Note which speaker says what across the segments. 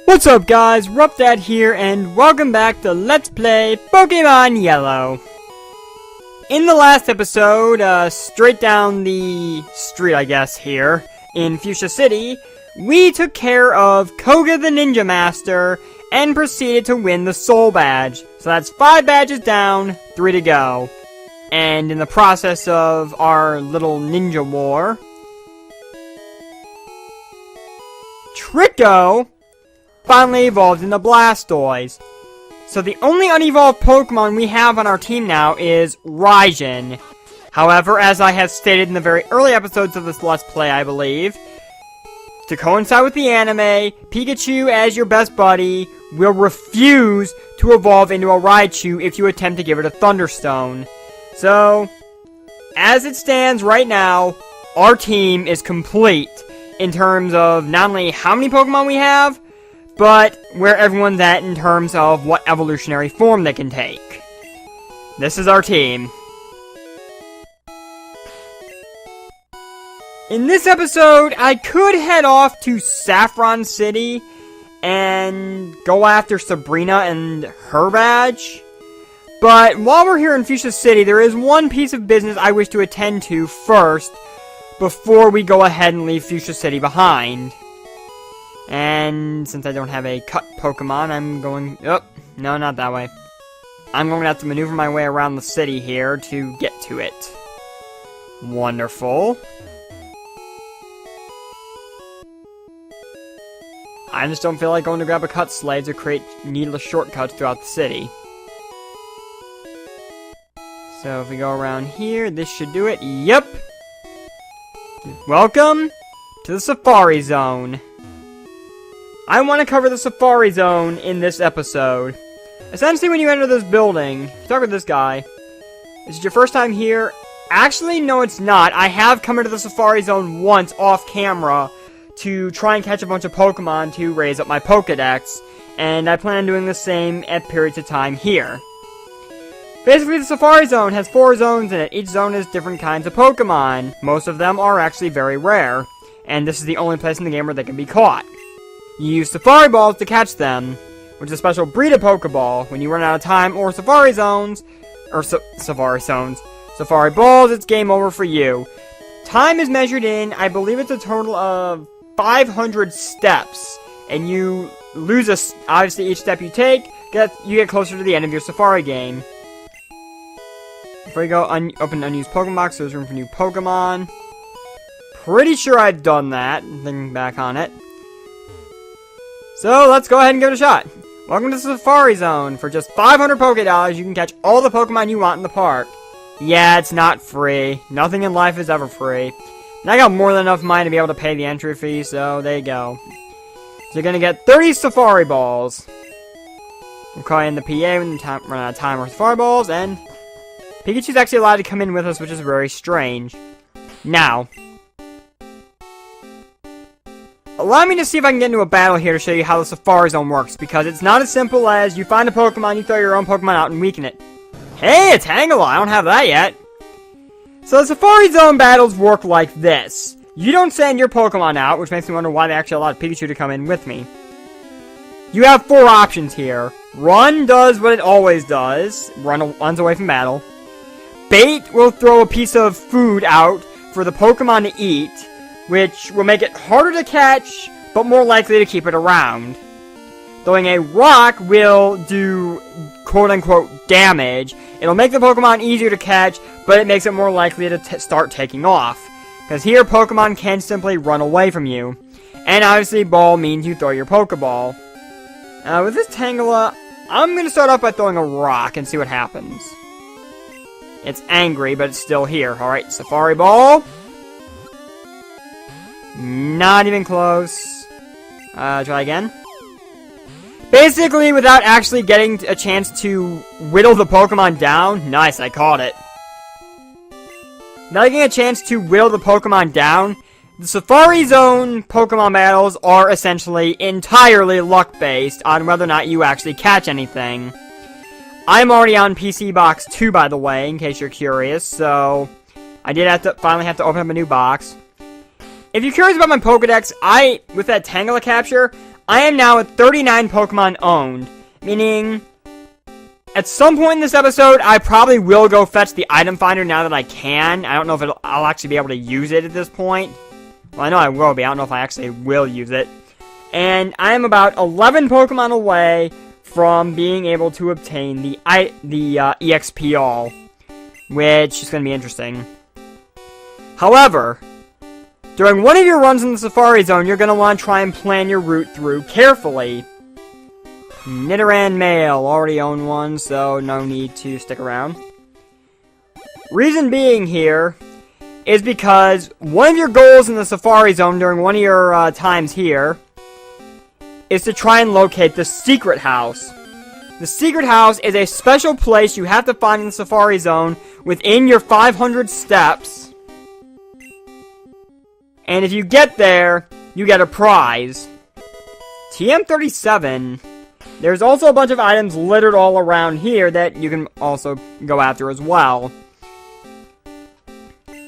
Speaker 1: What's up guys, RuppDat here, and welcome back to Let's Play Pokemon Yellow. In the last episode, straight down the street I guess here, in Fuchsia City, we took care of Koga the Ninja Master, and proceeded to win the Soul Badge. So that's 5 badges down, 3 to go. And in the process of our little ninja war, Trico finally evolved into Blastoise. So the only unevolved Pokemon we have on our team now is Raijin. However, as I have stated in the very early episodes of this Let's Play, I believe, to coincide with the anime, Pikachu as your best buddy will refuse to evolve into a Raichu if you attempt to give it a Thunderstone. So, as it stands right now, our team is complete in terms of not only how many Pokemon we have, but where everyone's at in terms of what evolutionary form they can take. This is our team. In this episode, I could head off to Saffron City and go after Sabrina and her badge. But while we're here in Fuchsia City, there is one piece of business I wish to attend to first before we go ahead and leave Fuchsia City behind. And since I don't have a cut Pokemon, I'm going... Oh, no, not that way. I'm going to have to maneuver my way around the city here to get to it. Wonderful. I just don't feel like going to grab a cut slave to create needless shortcuts throughout the city. So if we go around here, this should do it. Yep! Welcome to the Safari Zone. I want to cover the Safari Zone in this episode. Essentially, when you enter this building, talk with this guy. Is it your first time here? Actually, no it's not. I have come into the Safari Zone once off camera to try and catch a bunch of Pokemon to raise up my Pokédex, and I plan on doing the same at periods of time here. Basically, the Safari Zone has 4 zones in it. Each zone has different kinds of Pokemon. Most of them are actually very rare, and this is the only place in the game where they can be caught. You use Safari Balls to catch them, which is a special breed of Pokeball. When you run out of time or Safari Zones, or Safari Balls, it's game over for you. Time is measured in, I believe it's a total of 500 steps, and you lose obviously each step you take, you get closer to the end of your Safari game. Before you go, open unused Pokemon box, so there's room for new Pokemon. Pretty sure I've done that, thinking back on it. So, let's go ahead and give it a shot. Welcome to the Safari Zone. For just 500 Pokédollars, you can catch all the Pokemon you want in the park. Yeah, it's not free. Nothing in life is ever free. And I got more than enough money to be able to pay the entry fee, so there you go. So you're gonna get 30 Safari Balls. We'll call in the PA when we run out of time for Safari Balls, and Pikachu's actually allowed to come in with us, which is very strange. Now, allow me to see if I can get into a battle here to show you how the Safari Zone works, because it's not as simple as you find a Pokemon, you throw your own Pokemon out and weaken it. Hey, it's Tangela! I don't have that yet. So the Safari Zone battles work like this. You don't send your Pokemon out, which makes me wonder why they actually allowed Pikachu to come in with me. You have 4 options here. Run does what it always does. Runs away from battle. Bait will throw a piece of food out for the Pokemon to eat, which will make it harder to catch, but more likely to keep it around. Throwing a rock will do quote-unquote damage. It'll make the Pokemon easier to catch, but it makes it more likely to start taking off. Because here, Pokemon can simply run away from you. And obviously, ball means you throw your Pokeball. With this Tangela, I'm going to start off by throwing a rock and see what happens. It's angry, but it's still here. Alright, Safari Ball. Not even close. Try again. Basically, without actually getting a chance to whittle the Pokemon down. Nice, I caught it. Not getting a chance to whittle the Pokemon down, the Safari Zone Pokemon battles are essentially entirely luck-based on whether or not you actually catch anything. I'm already on PC Box 2, by the way, in case you're curious, so I did finally have to open up a new box. If you're curious about my Pokedex, with that Tangela capture, I am now at 39 Pokemon owned, meaning at some point in this episode, I probably will go fetch the item finder now that I can. I don't know if I'll actually be able to use it at this point. Well, I know I will be. I don't know if I actually will use it. And I am about 11 Pokemon away from being able to obtain the EXP all, which is going to be interesting. However, during one of your runs in the Safari Zone, you're going to want to try and plan your route through carefully. Nidoran male, already own one, so no need to stick around. Reason being here is because one of your goals in the Safari Zone during one of your times here is to try and locate the secret house. The secret house is a special place you have to find in the Safari Zone within your 500 steps. And if you get there, you get a prize. TM37. There's also a bunch of items littered all around here that you can also go after as well.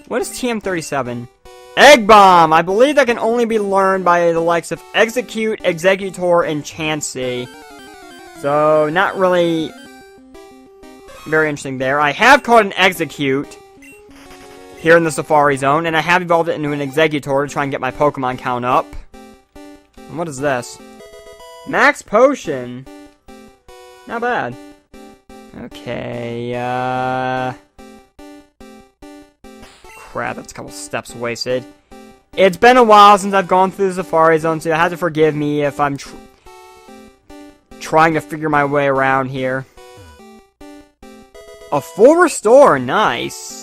Speaker 1: What is TM37? Egg Bomb! I believe that can only be learned by the likes of Execute, Executor, and Chansey. So, not really very interesting there. I have caught an Execute here in the Safari Zone, and I have evolved it into an Executor to try and get my Pokemon count up. And what is this? Max Potion. Not bad. Okay, crap, that's a couple steps wasted. It's been a while since I've gone through the Safari Zone, so you have to forgive me if I'm trying to figure my way around here. A full restore, nice.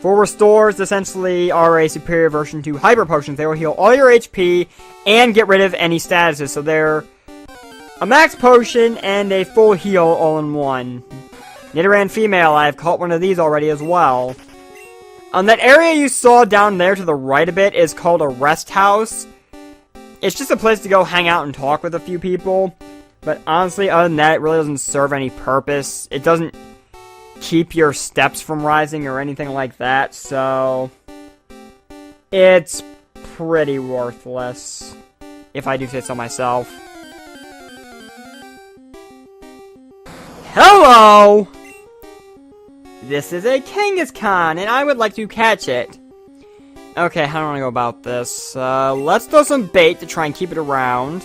Speaker 1: Full restores essentially are a superior version to Hyper Potions. They will heal all your HP and get rid of any statuses. So they're a max potion and a full heal all in one. Nidoran female, I've caught one of these already as well. That area you saw down there to the right a bit is called a rest house. It's just a place to go hang out and talk with a few people. But honestly, other than that, it really doesn't serve any purpose. It doesn't keep your steps from rising or anything like that, so it's pretty worthless, if I do say so myself. Hello! This is a Kangaskhan, and I would like to catch it. Okay, how do I want to go about this? Let's throw some bait to try and keep it around.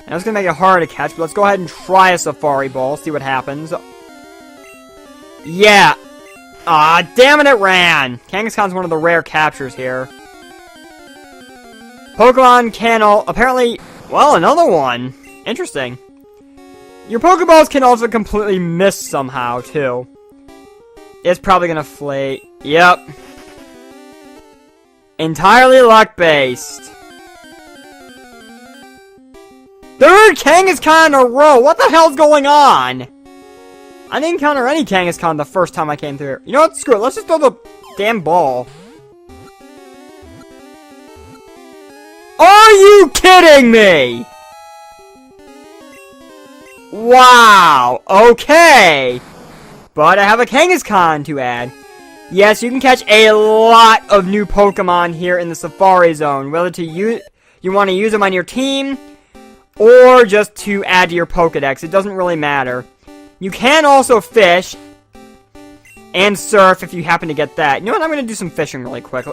Speaker 1: And it's going to make it hard to catch, but let's go ahead and try a Safari Ball, see what happens. Yeah. Ah, damn it, it ran. Kangaskhan's one of the rare captures here. Pokemon can apparently... Well, another one. Interesting. Your Pokeballs can also completely miss somehow, too. It's probably gonna flake. Yep. Entirely luck-based. Third Kangaskhan in a row! What the hell's going on? I didn't encounter any Kangaskhan the first time I came through here. You know what? Screw it. Let's just throw the damn ball. Are you kidding me? Wow. Okay. But I have a Kangaskhan to add. Yes, you can catch a lot of new Pokemon here in the Safari Zone. Whether you want to use them on your team, or just to add to your Pokedex. It doesn't really matter. You can also fish and surf if you happen to get that. You know what? I'm going to do some fishing really quick.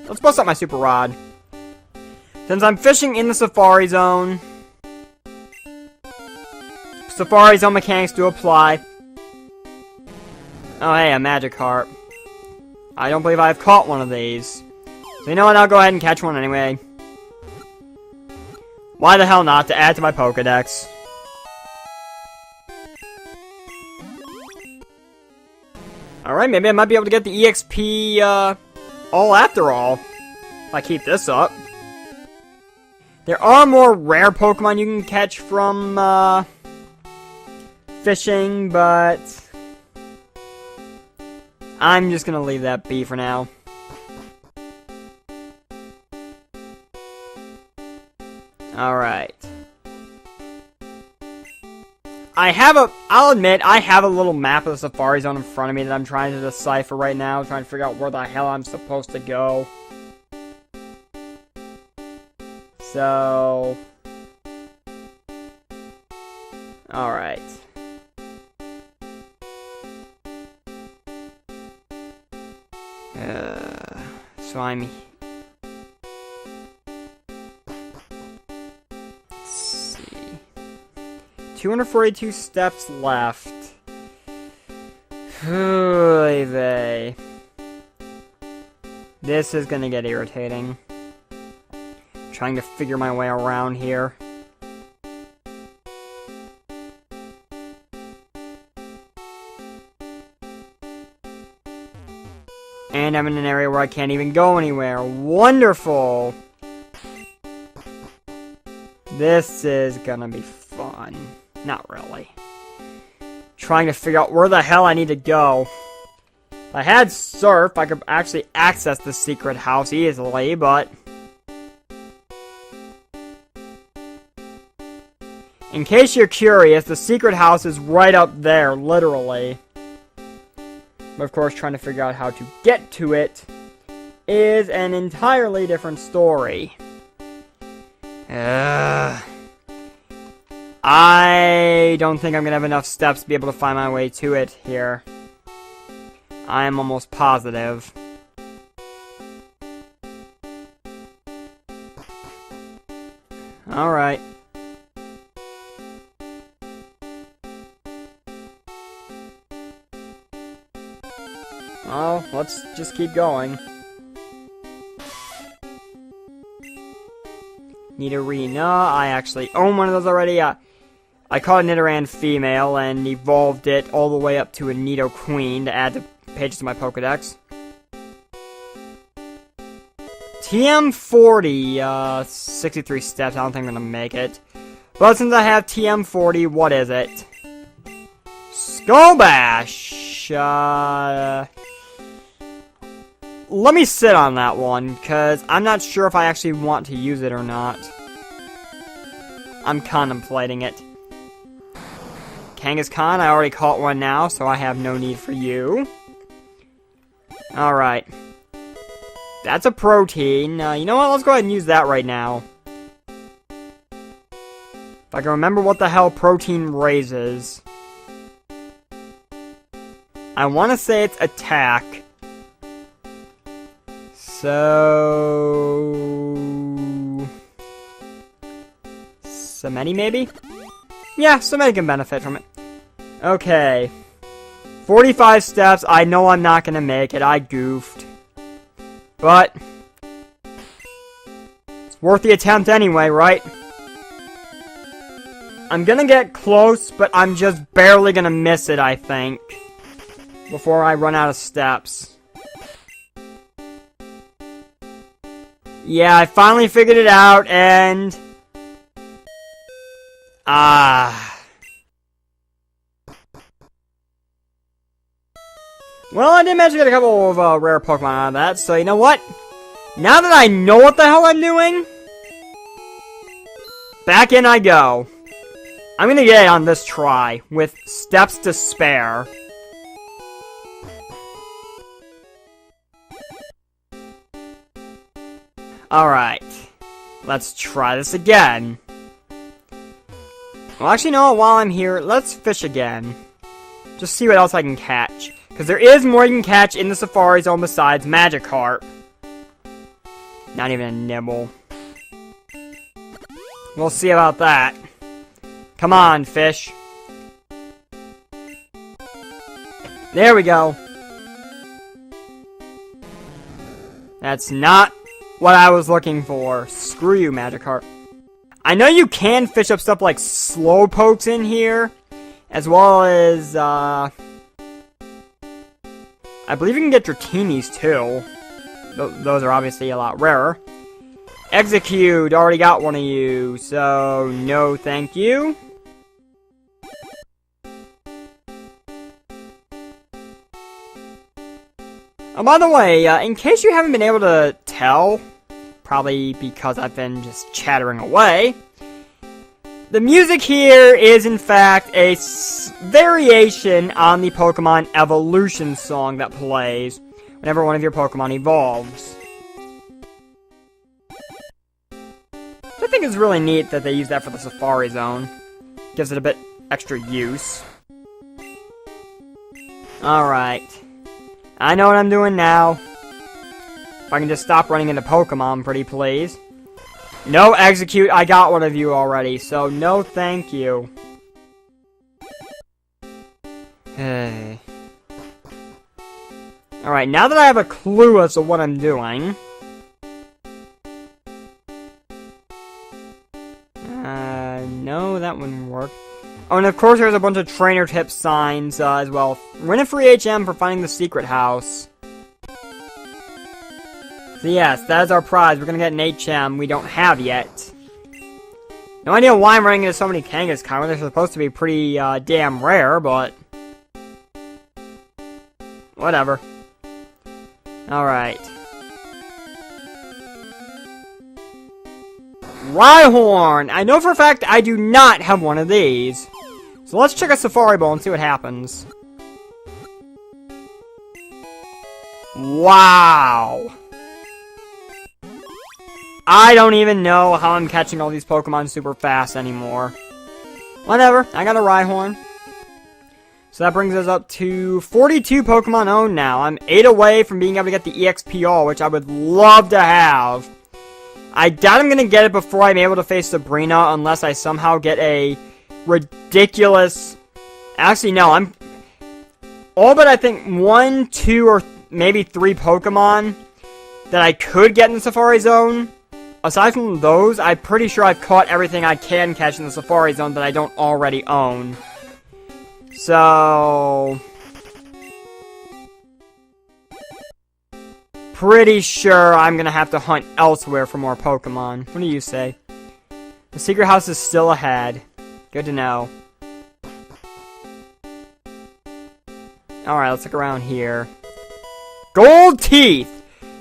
Speaker 1: Let's bust out my Super Rod. Since I'm fishing in the Safari Zone, Safari Zone mechanics do apply. Oh, hey, a Magikarp. I don't believe I've caught one of these. So you know what? I'll go ahead and catch one anyway. Why the hell not? To add to my Pokedex. Alright, maybe I might be able to get the EXP, all after all. If I keep this up. There are more rare Pokemon you can catch from, fishing, but I'm just gonna leave that be for now. Alright. I'll admit, I have a little map of the Safari Zone in front of me that I'm trying to decipher right now, trying to figure out where the hell I'm supposed to go. So... Alright. So I'm... Let's see... 242 steps left. Oy vey. This is gonna get irritating. Trying to figure my way around here. And I'm in an area where I can't even go anywhere. Wonderful! This is gonna be fun. Not really. Trying to figure out where the hell I need to go. If I had Surf, I could actually access the secret house easily, but... In case you're curious, the secret house is right up there, literally. But of course, trying to figure out how to get to it is an entirely different story. I don't think I'm gonna have enough steps to be able to find my way to it here. I'm almost positive. Alright. Well, let's just keep going. Nidorina, I actually own one of those already. I caught a Nidoran female and evolved it all the way up to a Nido Queen to add to pages of my Pokedex. TM40, 63 steps, I don't think I'm gonna make it. But since I have TM40, what is it? Skull Bash! Let me sit on that one, because I'm not sure if I actually want to use it or not. I'm contemplating it. Kangaskhan, I already caught one now, so I have no need for you. Alright. That's a protein. You know what? Let's go ahead and use that right now. If I can remember what the hell protein raises. I want to say it's attack. So... Samedi, maybe? Yeah, Samedi can benefit from it. Okay. 45 steps. I know I'm not gonna make it. I goofed. But... it's worth the attempt anyway, right? I'm gonna get close, but I'm just barely gonna miss it, I think. Before I run out of steps. Yeah, I finally figured it out, and... Well, I did manage to get a couple of rare Pokemon out of that, so you know what? Now that I know what the hell I'm doing, back in I go. I'm gonna get it on this try, with steps to spare. Alright, let's try this again. Well, actually, no, while I'm here, let's fish again. Just see what else I can catch. Because there is more you can catch in the Safari Zone besides Magikarp. Not even a nibble. We'll see about that. Come on, fish. There we go. That's not what I was looking for. Screw you, Magikarp. I know you can fish up stuff like Slowpokes in here, as well as, I believe you can get Dratinis, too. Those are obviously a lot rarer. Execute, already got one of you, so no thank you. Oh, by the way, in case you haven't been able to tell, probably because I've been just chattering away, the music here is in fact a variation on the Pokemon Evolution song that plays whenever one of your Pokemon evolves. think it's really neat that they use that for the Safari Zone. Gives it a bit extra use. Alright. I know what I'm doing now. If I can just stop running into Pokemon, pretty please. No, execute. I got one of you already, so no thank you. Hey. Alright, now that I have a clue as to what I'm doing... no, that wouldn't work. Oh, and of course there's a bunch of trainer tip signs as well. Win a free HM for finding the secret house. So yes, that is our prize. We're gonna get an HM we don't have yet. No idea why I'm running into so many Kangaskhan. They're supposed to be pretty damn rare, but... whatever. Alright. Rhyhorn! I know for a fact I do not have one of these. So let's check a Safari Bowl and see what happens. Wow! I don't even know how I'm catching all these Pokemon super fast anymore. Whatever, I got a Rhyhorn. So that brings us up to 42 Pokemon owned now. I'm 8 away from being able to get the EXP, which I would love to have. I doubt I'm going to get it before I'm able to face Sabrina, unless I somehow get a ridiculous... Actually, no, I'm... all but I think 1, 2, or maybe 3 Pokemon that I could get in the Safari Zone. Aside from those, I'm pretty sure I've caught everything I can catch in the Safari Zone that I don't already own. So... pretty sure I'm gonna have to hunt elsewhere for more Pokemon. What do you say? The secret house is still ahead. Good to know. Alright, let's look around here. Gold teeth!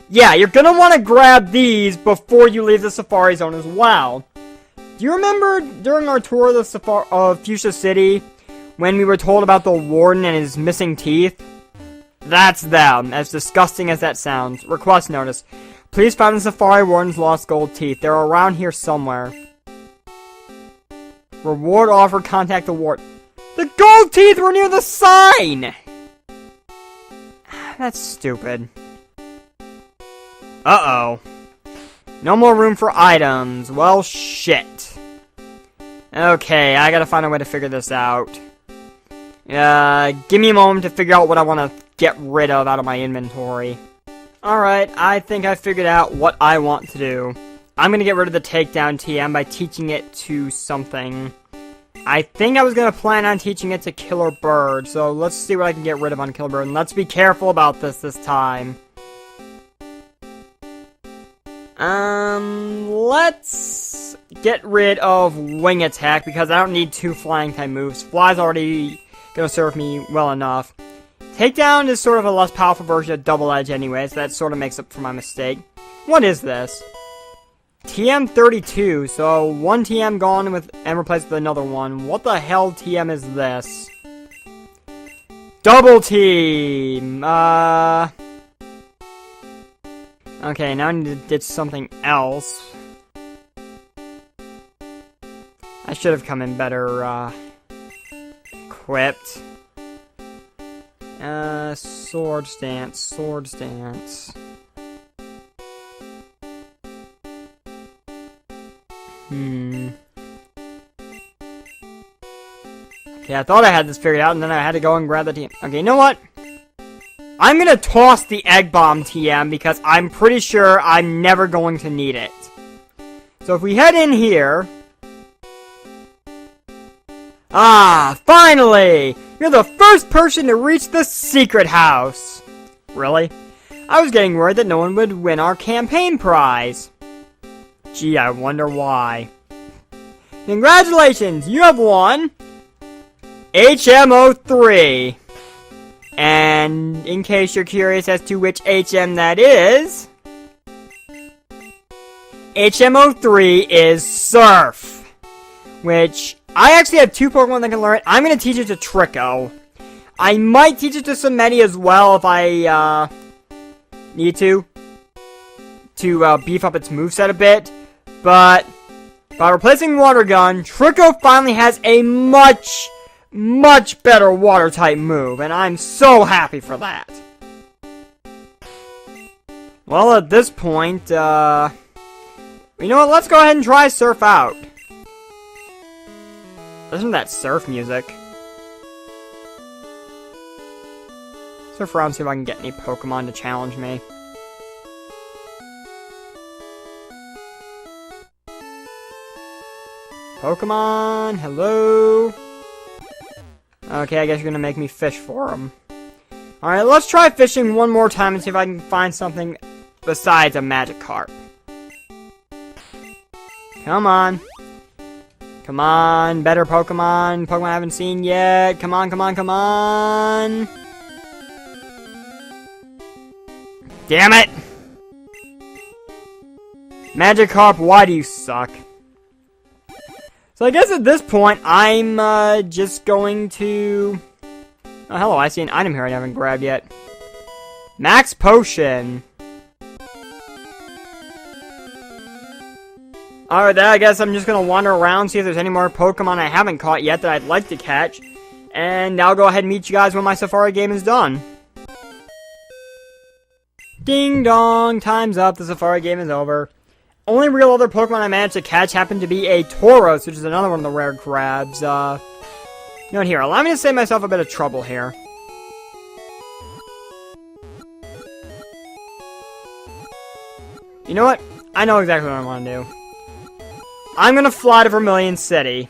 Speaker 1: Yeah, you're gonna want to grab these before you leave the Safari Zone as well. Do you remember during our tour of Fuchsia City when we were told about the warden and his missing teeth? That's them, as disgusting as that sounds. Request notice. Please find the Safari Warden's lost gold teeth. They're around here somewhere. Reward offer, contact the warden. The gold teeth were near the sign! That's stupid. Uh-oh. No more room for items. Well, shit. Okay, I gotta find a way to figure this out. Give me a moment to figure out what I want to get rid of out of my inventory. Alright, I think I figured out what I want to do. I'm gonna get rid of the takedown TM by teaching it to something. I think I was gonna plan on teaching it to Killer Bird, so let's see what I can get rid of on Killer Bird, and let's be careful about this time. Let's get rid of Wing Attack, because I don't need 2 flying type moves. Fly's already gonna serve me well enough. Takedown is sort of a less powerful version of Double Edge anyway, so that sort of makes up for my mistake. What is this? TM32, so 1 TM gone and replaced with another one. What the hell TM is this? Double Team! Okay, now I need to ditch something else. I should have come in better, equipped. Sword Stance, Sword Stance. Okay, I thought I had this figured out, and then I had to go and grab the TM. Okay, you know what? I'm gonna toss the Egg Bomb TM, because I'm pretty sure I'm never going to need it. So if we head in here... ah, finally! You're the first person to reach the secret house! Really? I was getting worried that no one would win our campaign prize. Gee, I wonder why. Congratulations! You have won HM03. And in case you're curious as to which HM that is, HM03 is Surf, which I actually have 2 Pokemon that can learn it. I'm going to teach it to Trico. I might teach it to Samedi as well if I need to beef up its moveset a bit, but By replacing Water Gun, Trico finally has a much better water-type move, and I'm so happy for that. Well, at this point, you know what, let's go ahead and try Surf out. Listen to that surf music. Surf around, see if I can get any Pokemon to challenge me. Pokemon, hello? Okay, I guess you're gonna make me fish for them. Alright, let's try fishing one more time and see if I can find something besides a Magikarp. Come on. Come on, better Pokemon. Pokemon I haven't seen yet. Come on, come on, come on. Damn it! Magikarp, why do you suck? So I guess at this point, I'm just going to... Oh, hello, I see an item here I haven't grabbed yet. Max Potion. Alright, then I guess I'm just going to wander around, see if there's any more Pokemon I haven't caught yet that I'd like to catch. And I'll go ahead and meet you guys when my Safari game is done. Ding dong, time's up, the Safari game is over. Only real other Pokemon I managed to catch happened to be a Tauros, which is another one of the rare grabs. You know what, here, allow me to save myself a bit of trouble here. You know what? I know exactly what I want to do. I'm going to fly to Vermilion City.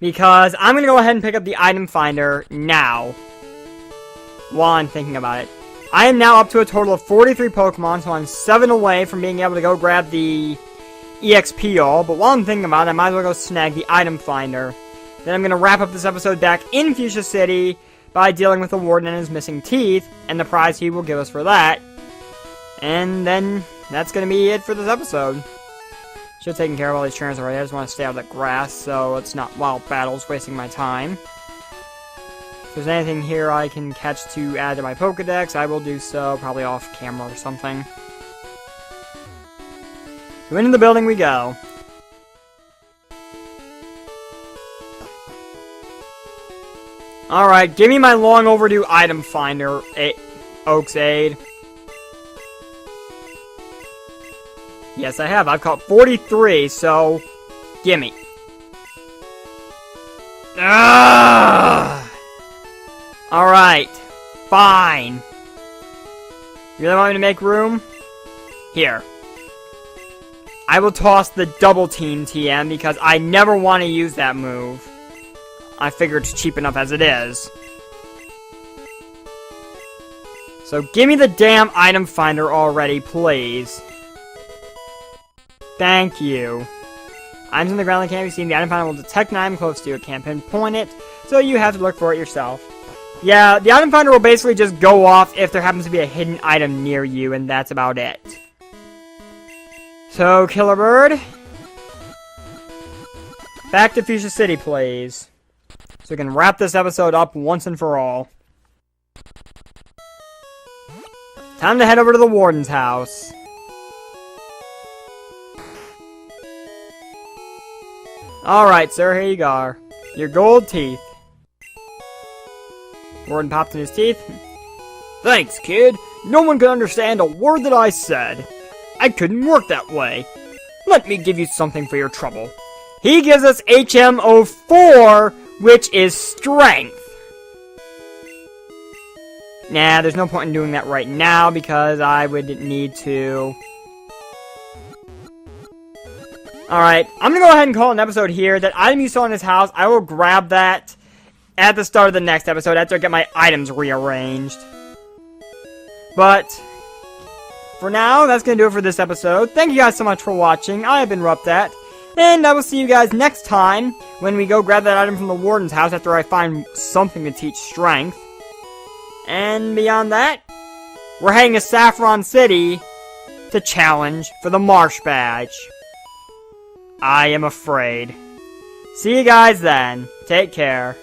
Speaker 1: Because I'm going to go ahead and pick up the item finder now. While I'm thinking about it. I am now up to a total of 43 Pokemon, so I'm 7 away from being able to go grab the EXP all. But while I'm thinking about it, I might as well go snag the item finder. Then I'm going to wrap up this episode back in Fuchsia City by dealing with the warden and his missing teeth, and the prize he will give us for that. And then that's going to be it for this episode. Should have taken care of all these trainers already. I just want to stay out of the grass, so it's not wild battles wasting my time. If there's anything here I can catch to add to my Pokedex, I will do so, probably off camera or something. So into the building we go. Alright, give me my long overdue item finder, Oak's Aid. Yes, I have. I've caught 43, so gimme. Alright, fine. You really want me to make room? Here. I will toss the Double Team TM because I never want to use that move. I figure it's cheap enough as it is. So give me the damn item finder already, please. Thank you. Items on the ground that can't be seen. The item finder will detect an item close to you. It can't pinpoint it, so you have to look for it yourself. Yeah, the item finder will basically just go off if there happens to be a hidden item near you, and that's about it. So, Killer Bird. Back to Fuchsia City, please. So we can wrap this episode up once and for all. Time to head over to the warden's house. Alright, sir, here you are. Your gold teeth. Warden popped in his teeth. Thanks, kid. No one could understand a word that I said. I couldn't work that way. Let me give you something for your trouble. He gives us HM04, which is strength. Nah, there's no point in doing that right now because I would need to... Alright, I'm gonna go ahead and call an episode here. That item you saw in his house, I will grab that at the start of the next episode after I get my items rearranged. But, for now, that's gonna do it for this episode. Thank you guys so much for watching. I have been RuppDat, and I will see you guys next time when we go grab that item from the warden's house after I find something to teach strength. And beyond that, we're heading to Saffron City to challenge for the Marsh Badge. I am afraid. See you guys then. Take care.